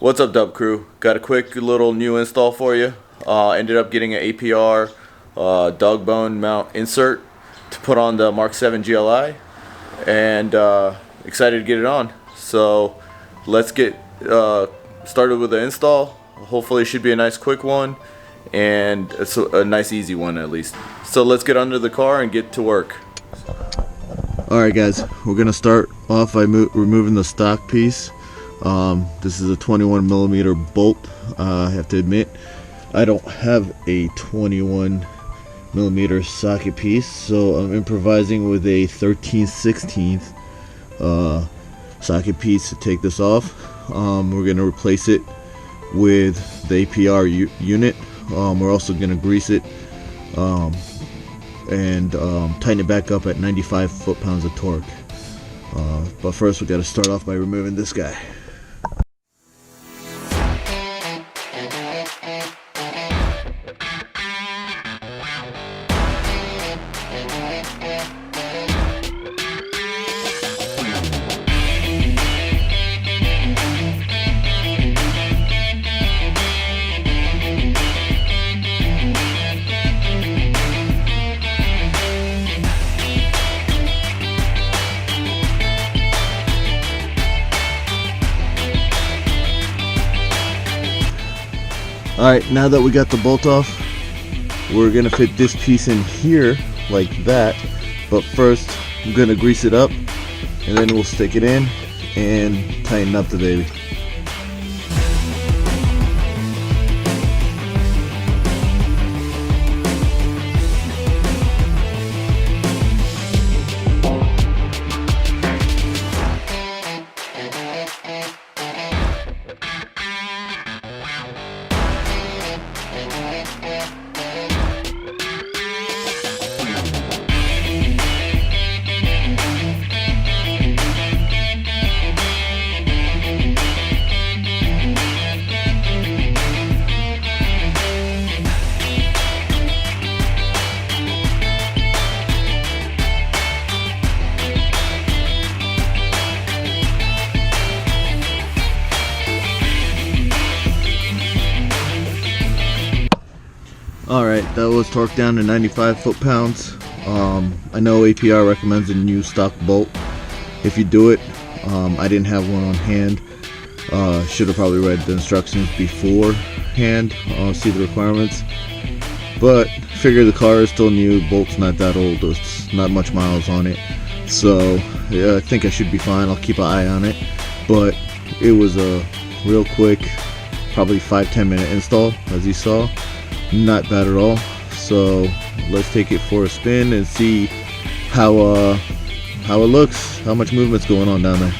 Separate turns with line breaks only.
What's up, Dub Crew? Got a quick little new install for you. Ended up getting an APR dog bone mount insert to put on the Mark 7 GLI, and excited to get it on. So let's get started with the install. Hopefully it should be a nice quick one, and it's a nice easy one at least. So let's get under the car and get to work.
Alright guys, we're gonna start off by removing the stock piece. This is a 21mm bolt. I have to admit, I don't have a 21mm socket piece, so I'm improvising with a 13/16 socket piece to take this off. We're going to replace it with the APR unit. We're also going to grease it and tighten it back up at 95 foot-pounds of torque. But first we got to start off by removing this guy. Alright, now that we got the bolt off, we're going to fit this piece in here like that. But first, I'm going to grease it up, and then we'll stick it in and tighten up the baby. Alright, that was torqued down to 95 foot-pounds. I know APR recommends a new stock bolt if you do it. I didn't have one on hand. Should have probably read the instructions beforehand, see the requirements. But figure the car is still new, bolt's not that old, there's not much miles on it. So yeah, I think I should be fine. I'll keep an eye on it. But it was a real quick, probably 5-10 minute install, as you saw. Not bad at all. So let's take it for a spin and see how it looks, how much movement's going on down there.